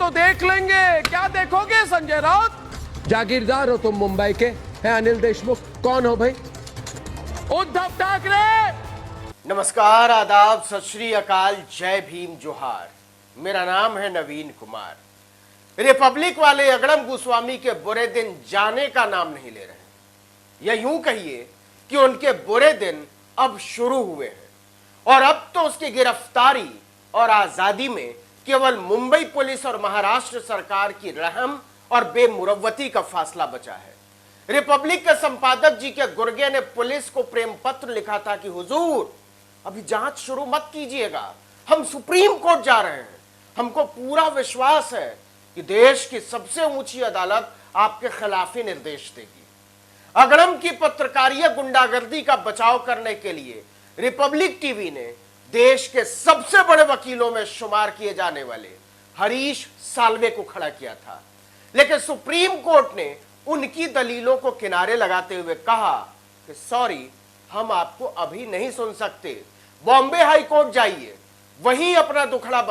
तो देख लेंगे। क्या देखोगे संजय राउत? जागीरदार हो तुम मुंबई के, हैं अनिल देशमुख? कौन हो भाई? उद्धव ठाकरे। नमस्कार, आदाब, सत श्री अकाल, जय भीम, जोहार। मेरा नाम है नवीन कुमार। रिपब्लिक वाले अगड़म गोस्वामी के बुरे दिन जाने का नाम नहीं ले रहे, या यूं कहिए कि उनके बुरे दिन अब शुरू हुए हैं। और अब तो उसकी गिरफ्तारी और आजादी में केवल मुंबई पुलिस और महाराष्ट्र सरकार की रहम और बेमुरव्वती का फासला बचा है। रिपब्लिक के संपादक जी के गुर्गे ने पुलिस को प्रेम पत्र लिखा था कि हुजूर, अभी जांच शुरू मत कीजिएगा, हम सुप्रीम कोर्ट जा रहे हैं। हमको पूरा विश्वास है कि देश की सबसे ऊंची अदालत आपके खिलाफ ही निर्देश देगी। अगड़म की पत्रकारिता गुंडागर्दी का बचाव करने के लिए रिपब्लिक टीवी ने देश के सबसे बड़े वकीलों में शुमार किए जाने वाले हरीश साल्वे को खड़ा किया था, लेकिन सुप्रीम कोर्ट ने उनकी दलीलों को किनारे लगाते हुए कहा कि सॉरी, हम आपको अभी नहीं सुन सकते, बॉम्बे हाई कोर्ट जाइए, वहीं अपना दुखड़ा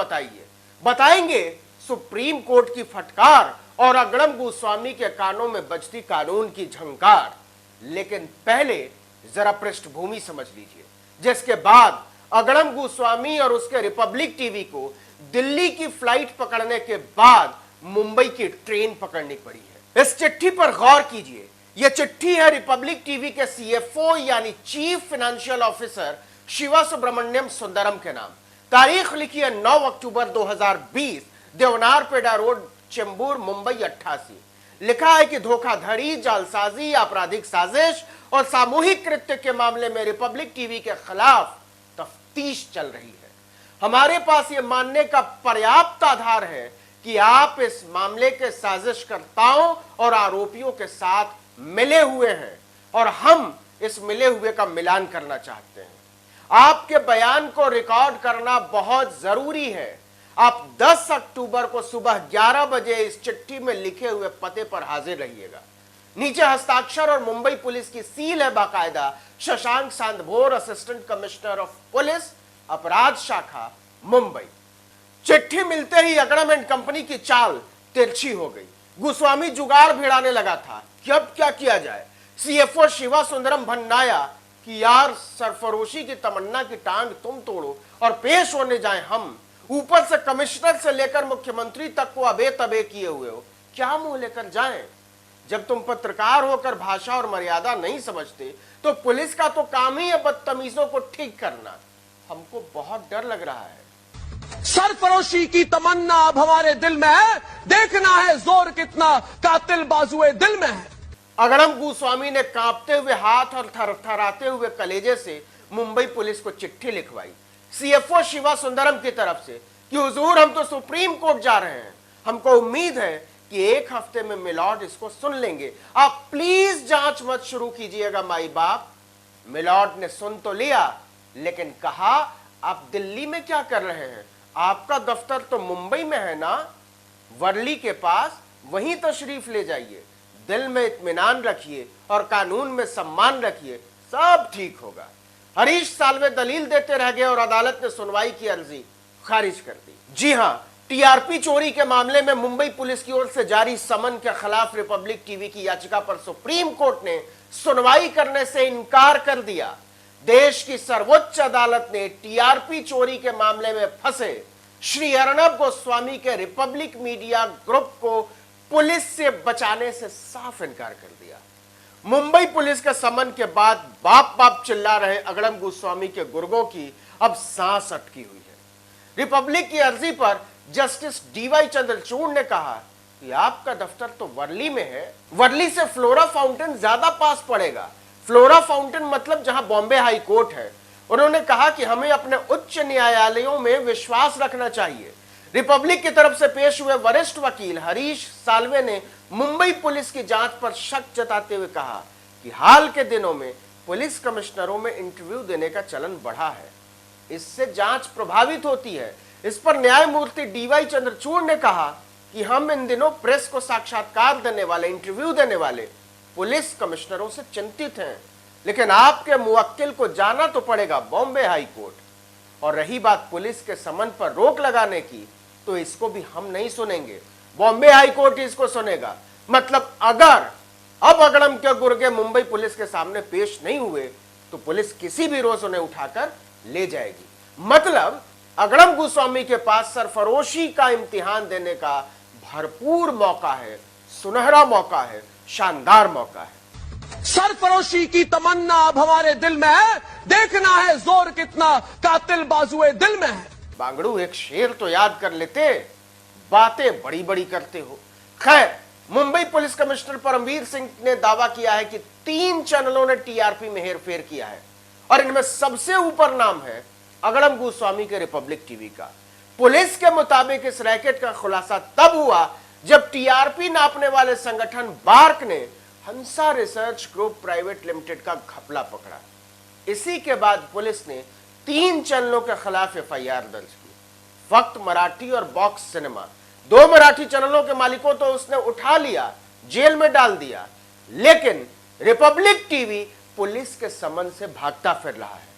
बताएंगे। सुप्रीम कोर्ट की फटकार और अगड़म गोस्वामी के कानों में बजती कानून की झंकार। लेकिन पहले जरा पृष्ठभूमि समझ लीजिए, जिसके बाद अगड़म गोस्वामी और उसके रिपब्लिक टीवी को दिल्ली की फ्लाइट पकड़ने के बाद मुंबई की ट्रेन पकड़नी पड़ी है। इस चिट्ठी पर गौर कीजिए। यह चिट्ठी है रिपब्लिक टीवी के सीएफओ यानी chief financial officer Shiva Subramaniam Sundaram के नाम। तारीख लिखी है 9 अक्टूबर 2020, देवनारपेड़ा रोड, चेंबूर, मुंबई 88। लिखा है कि धोखाधड़ी, जालसाजी, आपराधिक साजिश और सामूहिक कृत्य के मामले में रिपब्लिक टीवी के खिलाफ तफ्तीश चल रही है। हमारे पास यह मानने का पर्याप्त आधार है कि आप इस मामले के साजिशकर्ताओं और आरोपियों के साथ मिले हुए हैं और हम इस मिले हुए का मिलान करना चाहते हैं। आपके बयान को रिकॉर्ड करना बहुत जरूरी है। आप 10 अक्टूबर को सुबह 11 बजे इस चिट्ठी में लिखे हुए पते पर हाजिर रहिएगा। नीचे हस्ताक्षर और मुंबई पुलिस की सील है बाकायदा, Shashank Sandbhor, assistant commissioner of police, अपराध शाखा, मुंबई। चिट्ठी मिलते ही अगड़म एंड कंपनी की चाल तिरछी हो गई। गोस्वामी जुगाड़ भिड़ाने लगा था कि अब क्या किया जाए। सीएफओ शिवा सुंदरम भन्नाया कि यार, सरफरोशी की तमन्ना की टांग तुम तोड़ो और पेश होने जाए हम। ऊपर से कमिश्नर से लेकर मुख्यमंत्री तक को अबे तबे किए हुए हो, क्या मुंह लेकर जाएं? जब तुम पत्रकार होकर भाषा और मर्यादा नहीं समझते तो पुलिस का तो काम ही है बदतमीजों को ठीक करना। हमको बहुत डर लग रहा है। सरफरोशी की तमन्ना अब हमारे दिल में है, देखना है जोर कितना कातिल बाजुए दिल में है। अगड़म गोस्वामी ने कांपते हुए हाथ और थरथराते हुए कलेजे से मुंबई पुलिस को चिट्ठी लिखवाई सीएफओ शिवा सुंदरम की तरफ से कि हुजूर, हम तो सुप्रीम कोर्ट जा रहे हैं। हमको उम्मीद है कि एक हफ्ते में मिलॉर्ड इसको सुन लेंगे। आप प्लीज जांच मत शुरू कीजिएगा माई बाप। मिलॉर्ड ने सुन तो लिया, लेकिन कहा, आप दिल्ली में क्या कर रहे हैं? आपका दफ्तर तो मुंबई में है ना, वर्ली के पास, वहीं तशरीफ ले जाइए। दिल में इत्मीनान रखिए और कानून में सम्मान रखिए, सब ठीक होगा। हरीश साल्वे दलील देते रह गए और अदालत ने सुनवाई की अर्जी खारिज कर दी। जी हां, टीआरपी चोरी के मामले में मुंबई पुलिस की ओर से जारी समन के खिलाफ रिपब्लिक टीवी की याचिका पर सुप्रीम कोर्ट ने सुनवाई करने से इनकार कर दिया। देश की सर्वोच्च अदालत ने टीआरपी चोरी के मामले में फंसे श्री अर्णब गोस्वामी के रिपब्लिक मीडिया ग्रुप को पुलिस से बचाने से साफ इनकार कर दिया। मुंबई पुलिस के समन के बाद बाप बाप चिल्ला रहे अगड़म गोस्वामी के गुर्गों की अब सांस अटकी हुई है। रिपब्लिक की अर्जी पर जस्टिस डीवाई चंद्रचूड़ ने कहा कि आपका दफ्तर तो वर्ली में है, वर्ली से फ्लोरा फाउंटेन ज्यादा पास पड़ेगा। फ्लोरा फाउंटेन मतलब जहां बॉम्बे हाई कोर्ट है। उन्होंने कहा कि हमें अपने उच्च न्यायालयों में विश्वास रखना चाहिए। रिपब्लिक की तरफ से पेश हुए वरिष्ठ वकील हरीश साल्वे ने मुंबई पुलिस की जांच पर शक जताते हुए कहा कि हाल के दिनों में पुलिस कमिश्नरों में इंटरव्यू देने का चलन बढ़ा है, इससे जांच प्रभावित होती है। इस पर न्यायमूर्ति डीवाई चंद्रचूड़ ने कहा कि हम इन दिनों प्रेस को साक्षात्कार देने वाले, इंटरव्यू देने वाले पुलिस कमिश्नरों से चिंतित हैं, लेकिन आपके मुवक्किल को जाना तो पड़ेगा बॉम्बे हाई कोर्ट। और रही बात पुलिस के समन पर रोक लगाने की, तो इसको भी हम नहीं सुनेंगे, बॉम्बे हाई कोर्ट इसको सुनेगा। मतलब अगर अब अगड़म के गुर्गे मुंबई पुलिस के सामने पेश नहीं हुए तो पुलिस किसी भी रोज उन्हें उठाकर ले जाएगी। मतलब अगड़म गोस्वामी के पास सरफरोशी का इम्तिहान देने का भरपूर मौका है, सुनहरा मौका है, शानदार मौका है। सरफरोशी की तमन्ना अब हमारे दिल में है, देखना है जोर कितना कातिल बाजुए दिल में है। बांगड़ू एक शेर तो याद कर लेते, बातें बड़ी बड़ी करते हो। खैर, मुंबई पुलिस कमिश्नर परमवीर सिंह ने दावा किया है कि 3 चैनलों ने टीआरपी में हेरफेर किया है और इनमें सबसे ऊपर नाम है अगड़म गोस्वामी के रिपब्लिक टीवी का। पुलिस के मुताबिक इस रैकेट का खुलासा तब हुआ जब टीआरपी नापने वाले संगठन बार्क ने हंसा रिसर्च ग्रुप प्राइवेट लिमिटेड का घपला पकड़ा। इसी के बाद पुलिस ने 3 चैनलों के खिलाफ एफआईआर दर्ज की। वक्त मराठी और बॉक्स सिनेमा, 2 मराठी चैनलों के मालिकों तो उसने उठा लिया, जेल में डाल दिया, लेकिन रिपब्लिक टीवी पुलिस के समन से भागता फिर रहा है।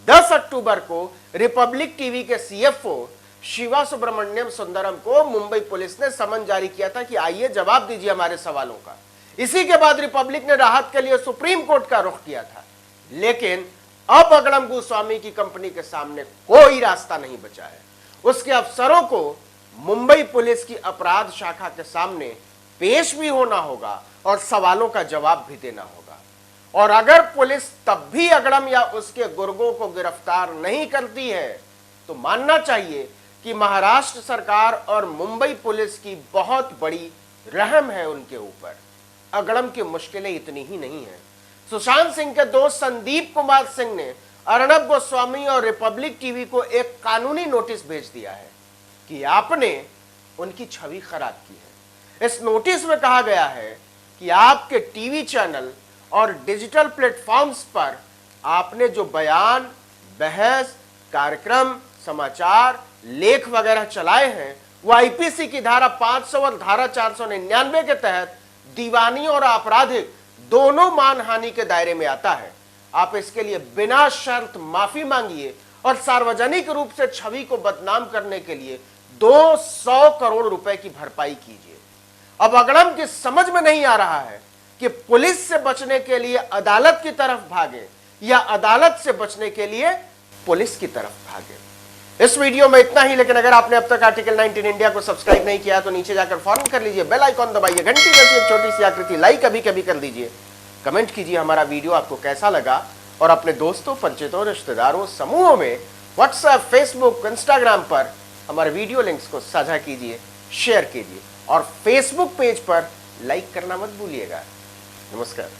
10 अक्टूबर को रिपब्लिक टीवी के सीएफओ शिवा सुब्रमण्यम सुंदरम को मुंबई पुलिस ने समन जारी किया था कि आइए जवाब दीजिए हमारे सवालों का। इसी के बाद रिपब्लिक ने राहत के लिए सुप्रीम कोर्ट का रुख किया था, लेकिन अब अगड़म गोस्वामी की कंपनी के सामने कोई रास्ता नहीं बचा है। उसके अफसरों को मुंबई पुलिस की अपराध शाखा के सामने पेश भी होना होगा और सवालों का जवाब भी देना होगा। और अगर पुलिस तब भी अगड़म या उसके गुर्गों को गिरफ्तार नहीं करती है तो मानना चाहिए कि महाराष्ट्र सरकार और मुंबई पुलिस की बहुत बड़ी रहम है उनके ऊपर। अगड़म की मुश्किलें इतनी ही नहीं है। सुशांत सिंह के दोस्त संदीप कुमार सिंह ने अर्णब गोस्वामी और रिपब्लिक टीवी को एक कानूनी नोटिस भेज दिया है कि आपने उनकी छवि खराब की है। इस नोटिस में कहा गया है कि आपके टीवी चैनल और डिजिटल प्लेटफॉर्म्स पर आपने जो बयान, बहस, कार्यक्रम, समाचार, लेख वगैरह चलाए हैं वो आईपीसी की धारा 500 और धारा 499 के तहत दीवानी और आपराधिक दोनों मानहानि के दायरे में आता है। आप इसके लिए बिना शर्त माफी मांगिए और सार्वजनिक रूप से छवि को बदनाम करने के लिए 200 करोड़ रुपए की भरपाई कीजिए। अब अगड़म की समझ में नहीं आ रहा है कि पुलिस से बचने के लिए अदालत की तरफ भागे या अदालत से बचने के लिए पुलिस की तरफ भागे। इस वीडियो में इतना ही, लेकिन अगर आपने अब तक आर्टिकल 19 इंडिया को सब्सक्राइब नहीं किया तो नीचे जाकर फौरन कर लीजिए, बेल आइकॉन दबाइए, घंटी जैसी एक छोटी सी आकृति लाइक कभी कभी कर दीजिए, कमेंट कीजिए हमारा वीडियो आपको कैसा लगा और अपने दोस्तों, परिचितों, रिश्तेदारों, समूहों में व्हाट्सएप, फेसबुक, इंस्टाग्राम पर हमारे वीडियो लिंक्स को साझा कीजिए, शेयर कीजिए और फेसबुक पेज पर लाइक करना मत भूलिएगा। नमस्कार।